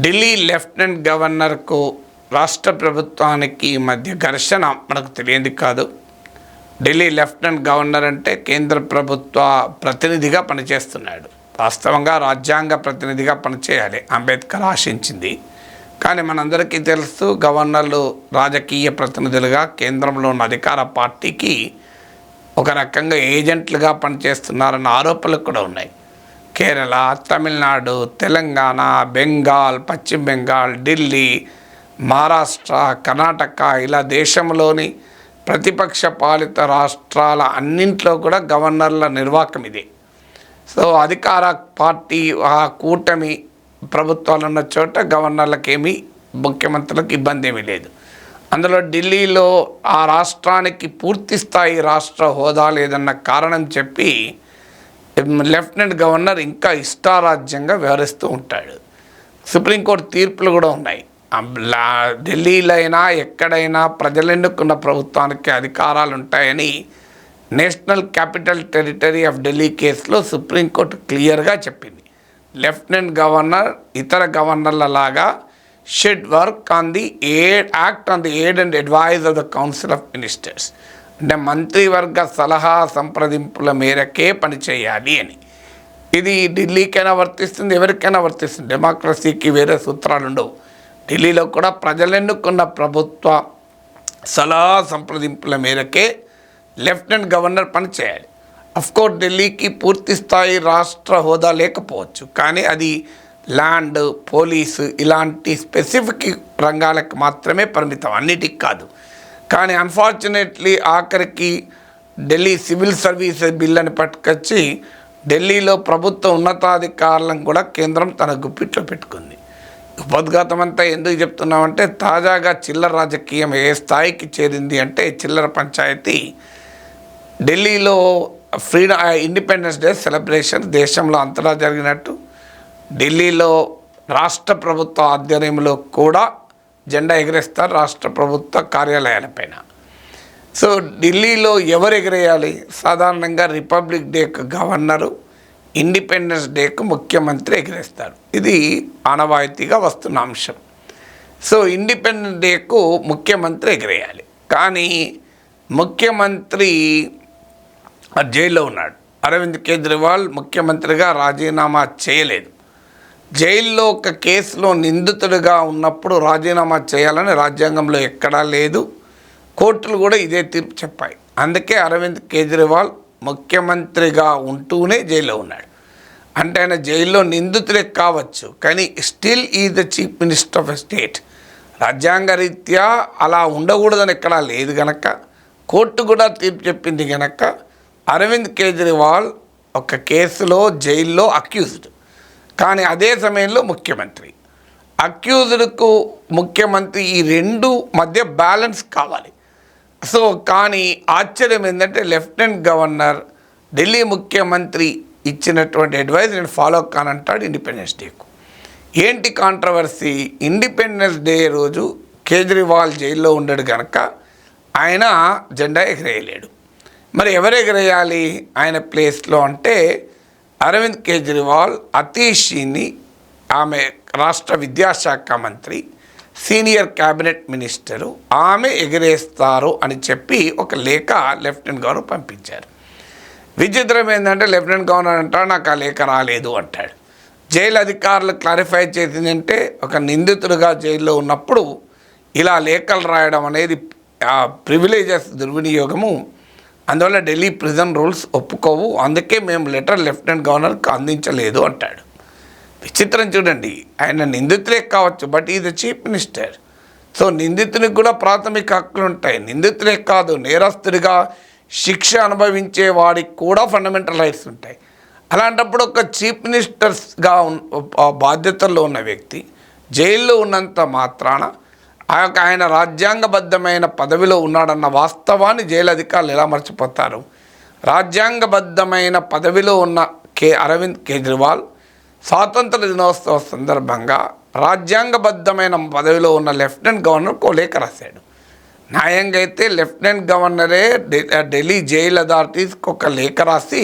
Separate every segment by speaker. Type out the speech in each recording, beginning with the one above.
Speaker 1: Delhi lieutenant గవర్నర్కు రాష్ట్ర ప్రభుత్వానికి మధ్య ఘర్షణ మనకు తెలియంది కాదు. ఢిల్లీ లెఫ్టినెంట్ గవర్నర్ అంటే కేంద్ర ప్రభుత్వ ప్రతినిధిగా పనిచేస్తున్నాడు. వాస్తవంగా రాజ్యాంగ ప్రతినిధిగా పనిచేయాలి అంబేద్కర్ ఆశించింది. కానీ మనందరికీ తెలుసు, గవర్నర్లు రాజకీయ ప్రతినిధులుగా కేంద్రంలో ఉన్న అధికార పార్టీకి ఒక రకంగా ఏజెంట్లుగా పనిచేస్తున్నారన్న ఆరోపణలు కూడా ఉన్నాయి. కేరళ, తమిళనాడు, తెలంగాణ, బెంగాల్, పశ్చిమ బెంగాల్, ఢిల్లీ, మహారాష్ట్ర, కర్ణాటక ఇలా దేశంలోని ప్రతిపక్ష పాలిత రాష్ట్రాల అన్నింట్లో కూడా గవర్నర్ల నిర్వాహకం ఇదే. సో అధికార పార్టీ ఆ కూటమి ప్రభుత్వాలు ఉన్న చోట గవర్నర్లకేమీ ముఖ్యమంత్రులకు ఇబ్బంది ఏమీ లేదు. అందులో ఢిల్లీలో ఆ రాష్ట్రానికి పూర్తి స్థాయి రాష్ట్ర హోదా లేదన్న కారణం చెప్పి లెఫ్టినెంట్ గవర్నర్ ఇంకా ఇష్టారాజ్యంగా వ్యవహరిస్తూ ఉంటాడు. సుప్రీంకోర్టు తీర్పులు కూడా ఉన్నాయి. ఢిల్లీలో అయినా ఎక్కడైనా ప్రజలు ఎన్నుకున్న ప్రభుత్వానికి అధికారాలు ఉంటాయని national capital territory of Delhi కేసులో సుప్రీంకోర్టు క్లియర్గా చెప్పింది. లెఫ్టినెంట్ గవర్నర్ ఇతర గవర్నర్ల లాగా should work on the act on the aid and advise of the council of ministers, అంటే మంత్రివర్గ సలహా సంప్రదింపుల మేరకే పనిచేయాలి అని. ఇది ఢిల్లీకైనా వర్తిస్తుంది, ఎవరికైనా వర్తిస్తుంది. డెమోక్రసీకి వేరే సూత్రాలు ఉండవు. ఢిల్లీలో కూడా ప్రజలు ఎన్నుకున్న ప్రభుత్వ సలహా సంప్రదింపుల మేరకే లెఫ్టినెంట్ గవర్నర్ పనిచేయాలి. అఫ్కోర్స్ ఢిల్లీకి పూర్తి స్థాయి రాష్ట్ర హోదా లేకపోవచ్చు, కానీ అది ల్యాండ్, పోలీసు ఇలాంటి స్పెసిఫిక్ రంగాలకు మాత్రమే పరిమితం, అన్నిటికి కాదు. కానీ అన్ఫార్చునేట్లీ ఆఖరికి ఢిల్లీ సివిల్ సర్వీసెస్ బిల్ అని పట్టుకొచ్చి ఢిల్లీలో ప్రభుత్వ ఉన్నతాధికారులను కూడా కేంద్రం తన గుప్పిట్లో పెట్టుకుంది. ఉపోద్ఘాతం అంతా ఎందుకు చెప్తున్నామంటే, తాజాగా చిల్లర రాజకీయం ఏ స్థాయికి చేరింది అంటే, చిల్లర పంచాయతీ ఢిల్లీలో ఇండిపెండెన్స్ డే సెలబ్రేషన్ దేశంలో అంతటా జరిగినట్టు ఢిల్లీలో రాష్ట్ర ప్రభుత్వ ఆధ్వర్యంలో కూడా జెండా ఎగరేస్తారు రాష్ట్ర ప్రభుత్వ కార్యాలయాలపైన. సో ఢిల్లీలో ఎవరు ఎగరేయాలి? సాధారణంగా రిపబ్లిక్ డేకు గవర్నరు, ఇండిపెండెన్స్ డేకు ముఖ్యమంత్రి ఎగరేస్తారు. ఇది ఆనవాయితీగా వస్తున్న అంశం. సో ఇండిపెండెన్స్ డేకు ముఖ్యమంత్రి ఎగరేయాలి. కానీ ముఖ్యమంత్రి జైల్లో ఉన్నాడు. అరవింద్ కేజ్రీవాల్ ముఖ్యమంత్రిగా రాజీనామా చేయలేదు. జైల్లో ఒక కేసులో నిందితుడిగా ఉన్నప్పుడు రాజీనామా చేయాలని రాజ్యాంగంలో ఎక్కడా లేదు. కోర్టులు కూడా ఇదే తీర్పు చెప్పాయి. అందుకే అరవింద్ కేజ్రీవాల్ ముఖ్యమంత్రిగా ఉంటూనే జైల్లో ఉన్నాడు. అంటే ఆయన జైల్లో నిందితుడే కావచ్చు, కానీ still is the chief minister of a state. రాజ్యాంగ రీత్యా అలా ఉండకూడదని ఎక్కడా లేదు గనక, కోర్టు కూడా తీర్పు చెప్పింది గనక అరవింద్ కేజ్రీవాల్ ఒక కేసులో జైల్లో అక్యూజ్డ్, కానీ అదే సమయంలో ముఖ్యమంత్రి. అక్యూజ్డ్కు ముఖ్యమంత్రి ఈ రెండు మధ్య బ్యాలెన్స్ కావాలి. సో కానీ ఆశ్చర్యం ఏంటంటే, లెఫ్టినెంట్ గవర్నర్ ఢిల్లీ ముఖ్యమంత్రి ఇచ్చినటువంటి అడ్వైజ్ నేను ఫాలో కానంటాడు ఇండిపెండెన్స్ డేకు. ఏంటి కాంట్రవర్సీ? ఇండిపెండెన్స్ డే రోజు కేజ్రీవాల్ జైల్లో ఉండడు కనుక ఆయన జెండా ఎగరేయలేడు. మరి ఎవరు ఎగరేయాలి ఆయన ప్లేస్లో అంటే, అరవింద్ కేజ్రీవాల్ అతీషిని, ఆమె రాష్ట్ర విద్యాశాఖ మంత్రి, సీనియర్ క్యాబినెట్ మినిస్టరు, ఆమె ఎగరేస్తారు అని చెప్పి ఒక లేఖ లెఫ్టినెంట్ గవర్నర్ పంపించారు. విచిత్రం ఏంటంటే, లెఫ్టినెంట్ గవర్నర్ అంటాడు నాకు ఆ లేఖ రాలేదు అంటాడు. జైలు అధికారులు క్లారిఫై చేసిందంటే, ఒక నిందితుడిగా జైల్లో ఉన్నప్పుడు ఇలా లేఖలు రాయడం అనేది ప్రివిలేజెస్ దుర్వినియోగము. అందువల్ల ఢిల్లీ ప్రిజన్ రూల్స్ ఒప్పుకోవు, అందుకే మేము లెటర్ లెఫ్టినెంట్ గవర్నర్కి అందించలేదు అంటాడు. విచిత్రం చూడండి, ఆయన నిందితులే కావచ్చు, but is the chief minister. So నిందితునికి కూడా ప్రాథమిక హక్కులు ఉంటాయి. నిందితులే కాదు, నేరస్తుడిగా శిక్ష అనుభవించే వాడికి కూడా ఫండమెంటల్ రైట్స్ ఉంటాయి. అలాంటప్పుడు ఒక చీఫ్ మినిస్టర్స్గా బాధ్యతల్లో ఉన్న వ్యక్తి జైల్లో ఉన్నంత మాత్రాన ఆయన రాజ్యాంగబద్ధమైన పదవిలో ఉన్నాడన్న వాస్తవాన్ని జైలు అధికారులు ఎలా మర్చిపోతారు? రాజ్యాంగబద్ధమైన పదవిలో ఉన్న అరవింద్ కేజ్రీవాల్ స్వాతంత్ర దినోత్సవ సందర్భంగా రాజ్యాంగబద్ధమైన పదవిలో ఉన్న లెఫ్టినెంట్ గవర్నర్కు లేఖ రాశాడు. న్యాయంగా అయితే లెఫ్టినెంట్ గవర్నరే ఢిల్లీ జైలు అథారిటీస్కి ఒక లేఖ రాసి,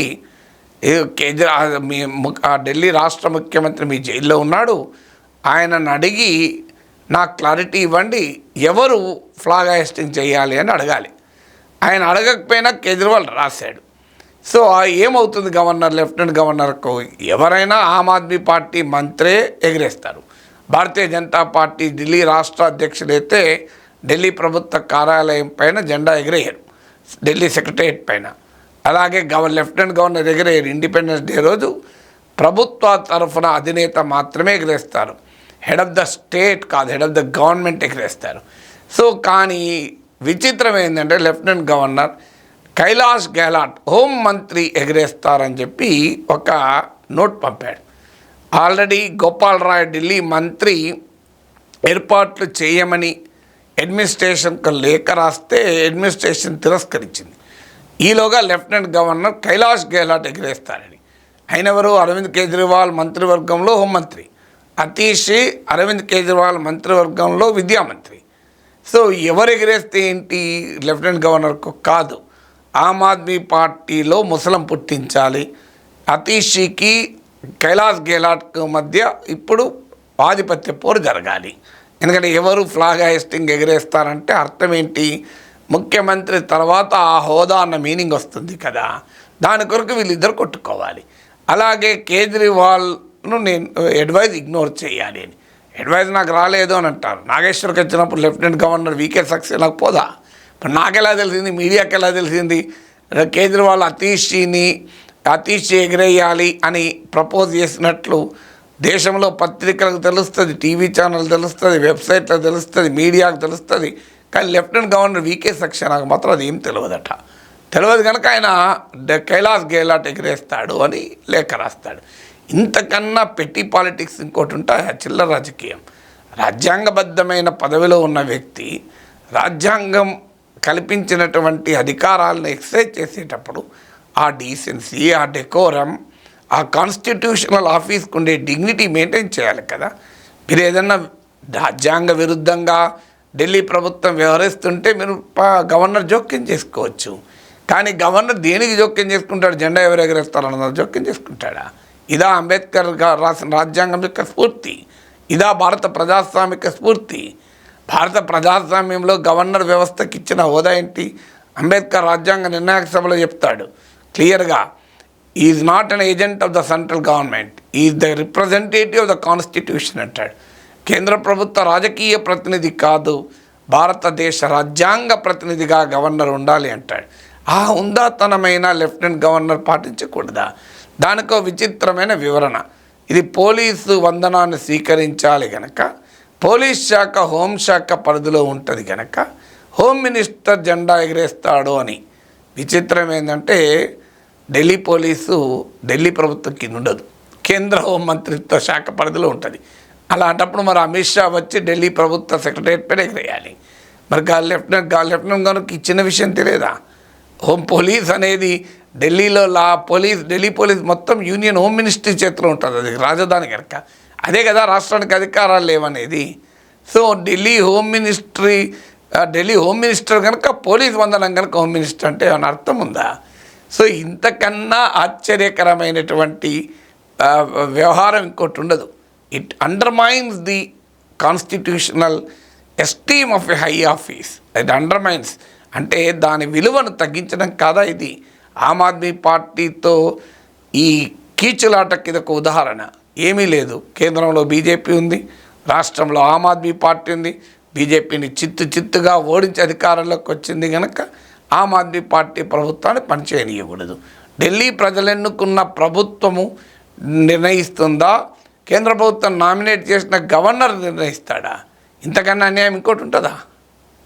Speaker 1: ఢిల్లీ రాష్ట్ర ముఖ్యమంత్రి మీ జైల్లో ఉన్నాడు, ఆయనను అడిగి నాకు క్లారిటీ ఇవ్వండి, ఎవరు ఫ్లాగ్ హాయిస్టింగ్ చేయాలి అని అడగాలి. ఆయన అడగకపోయినా కేజ్రీవాల్ రాశాడు. సో ఏమవుతుంది గవర్నర్, లెఫ్టినెంట్ గవర్నర్కు? ఎవరైనా ఆమ్ ఆద్మీ పార్టీ మంత్రే ఎగిరేస్తారు. భారతీయ జనతా పార్టీ ఢిల్లీ రాష్ట్ర అధ్యక్షుడైతే ఢిల్లీ ప్రభుత్వ కార్యాలయం పైన జెండా ఎగిరేయరు, ఢిల్లీ సెక్రటరియట్ పైన. అలాగే లెఫ్టినెంట్ గవర్నర్ ఎగిరేయరు. ఇండిపెండెన్స్ డే రోజు ప్రభుత్వ తరఫున అధినేత మాత్రమే ఎగిరేస్తారు, హెడ్ ఆఫ్ ద స్టేట్ కాదు, హెడ్ ఆఫ్ ద గవర్నమెంట్ ఎగిరేస్తారు. సో కానీ విచిత్రం ఏంటంటే lieutenant governor Kailash Gehlot home మంత్రి ఎగిరేస్తారని చెప్పి ఒక నోట్ పంపాడు. ఆల్రెడీ గోపాల్ రాయ్ ఢిల్లీ మంత్రి ఏర్పాట్లు చేయమని అడ్మినిస్ట్రేషన్కు లేఖ రాస్తే అడ్మినిస్ట్రేషన్ తిరస్కరించింది. ఈలోగా లెఫ్టినెంట్ గవర్నర్ కైలాష్ గెహ్లాట్ ఎగిరేస్తారని. అయినెవరు? అరవింద్ కేజ్రీవాల్ మంత్రివర్గంలో హోంమంత్రి, అతీష్ అరవింద్ కేజ్రీవాల్ మంత్రివర్గంలో విద్యామంత్రి. సో ఎవరు ఎగిరేస్తే ఏంటి? లెఫ్టినెంట్ గవర్నర్కు కాదు, ఆమ్ ఆద్మీ పార్టీలో ముసలం పుట్టించాలి. అతీషికి కైలాష్ గెహ్లాట్కు మధ్య ఇప్పుడు ఆధిపత్య పోరు జరగాలి. ఎందుకంటే ఎవరు ఫ్లాగ్ హాయిస్టింగ్ ఎగిరేస్తారంటే అర్థం ఏంటి? ముఖ్యమంత్రి తర్వాత ఆ హోదా అన్న మీనింగ్ వస్తుంది కదా, దాని కొరకు వీళ్ళిద్దరు కొట్టుకోవాలి. అలాగే కేజ్రీవాల్ను నేను అడ్వైజ్ ఇగ్నోర్ చేయాలి అని, అడ్వైజ్ నాకు రాలేదు అని అంటారు. నాగేశ్వర్కి వచ్చినప్పుడు లెఫ్టినెంట్ గవర్నర్ వీకే సక్సేనాకు పోదా? ఇప్పుడు నాకెలా తెలిసింది, మీడియాకి ఎలా తెలిసింది? కేజ్రీవాల్ అతీష్ ఎగిరేయాలి అని ప్రపోజ్ చేసినట్లు దేశంలో పత్రికలకు తెలుస్తుంది, టీవీ ఛానల్ తెలుస్తుంది, వెబ్సైట్లో తెలుస్తుంది, మీడియాకు తెలుస్తుంది. కానీ లెఫ్టినెంట్ గవర్నర్ వీకే సక్సేనాకు మాత్రం అది ఏం తెలియదు కనుక ఆయన కైలాష్ గెహ్లాట్ ఎగిరేస్తాడు అని లేఖ రాస్తాడు. ఇంతకన్నా పెట్టి పాలిటిక్స్ ఇంకోటి ఉంటాయి, చిల్లర రాజకీయం. రాజ్యాంగబద్ధమైన పదవిలో ఉన్న వ్యక్తి రాజ్యాంగం కల్పించినటువంటి అధికారాలను ఎక్సర్సైజ్ చేసేటప్పుడు ఆ డీసెన్సీ, ఆ డెకోరం, ఆ కాన్స్టిట్యూషనల్ ఆఫీస్కి ఉండే డిగ్నిటీ మెయింటైన్ చేయాలి కదా. మీరు ఏదన్నా రాజ్యాంగ విరుద్ధంగా ఢిల్లీ ప్రభుత్వం వ్యవహరిస్తుంటే మీరు గవర్నర్ జోక్యం చేసుకోవచ్చు. కానీ గవర్నర్ దేనికి జోక్యం చేసుకుంటాడు? జెండా ఎవరు ఎగరేస్తారన్నది జోక్యం చేసుకుంటాడా? ఇదా అంబేద్కర్ గారు రాసిన రాజ్యాంగం యొక్క స్ఫూర్తి? ఇదా భారత ప్రజాస్వామిక స్ఫూర్తి? భారత ప్రజాస్వామ్యంలో గవర్నర్ వ్యవస్థకి ఇచ్చిన హోదా ఏంటి? అంబేద్కర్ రాజ్యాంగ నిర్ణాయక సభలో చెప్తాడు క్లియర్గా, is not an agent of the central government, is the representative of the constitution అంటాడు. కేంద్ర ప్రభుత్వ రాజకీయ ప్రతినిధి కాదు, భారతదేశ రాజ్యాంగ ప్రతినిధిగా గవర్నర్ ఉండాలి అంటాడు. ఆ హుందాతనమైన లెఫ్టినెంట్ గవర్నర్ పాటించకూడదా? దానికో విచిత్రమైన వివరణ. ఇది పోలీసు వందనాన్ని స్వీకరించాలి గనక, పోలీస్ శాఖ హోంశాఖ పరిధిలో ఉంటుంది కనుక హోమ్ మినిస్టర్ జెండా ఎగిరేస్తాడు అని. విచిత్రం ఏంటంటే ఢిల్లీ పోలీసు ఢిల్లీ ప్రభుత్వం కింద ఉండదు, కేంద్ర హోంమంత్రిత్వ శాఖ పరిధిలో ఉంటుంది. అలాంటప్పుడు మరి అమిత్ షా వచ్చి ఢిల్లీ ప్రభుత్వ సెక్రటరియట్ పైన ఎగిరేయాలి. మరి లెఫ్టినెంట్ గవర్నర్కి ఇచ్చిన విషయం తెలియదా? హోమ్ పోలీస్ అనేది ఢిల్లీలో ఢిల్లీ పోలీస్ మొత్తం యూనియన్ హోమ్ మినిస్ట్రీ చేతిలో ఉంటుంది, అది రాజధాని కనుక. అదే కదా రాష్ట్రానికి అధికారాలు లేవనేది. సో ఢిల్లీ హోమ్ మినిస్టర్ కనుక పోలీస్ వందనం కనుక హోమ్ మినిస్టర్ అంటే ఏమైనా అర్థం ఉందా? సో ఇంతకన్నా ఆశ్చర్యకరమైనటువంటి వ్యవహారం ఇంకోటి ఉండదు. It undermines the constitutional esteem of a high office. It undermines అంటే దాని విలువను తగ్గించడం కాదా ఇది? ఆమ్ ఆద్మీ పార్టీతో ఈ కీచులాటకి ఇదొక ఉదాహరణ. ఏమీ లేదు, కేంద్రంలో బీజేపీ ఉంది, రాష్ట్రంలో ఆమ్ ఆద్మీ పార్టీ ఉంది. బీజేపీని చిత్తుగా ఓడించి అధికారంలోకి వచ్చింది కనుక ఆమ్ ఆద్మీ పార్టీ ప్రభుత్వాన్ని పనిచేయనీయకూడదు. ఢిల్లీ ప్రజలు ఎన్నుకున్న ప్రభుత్వము నిర్ణయిస్తుందా? కేంద్ర ప్రభుత్వం నామినేట్ చేసిన గవర్నర్ నిర్ణయిస్తాడా? ఇంతకన్నా అన్యాయం ఇంకోటి ఉంటుందా?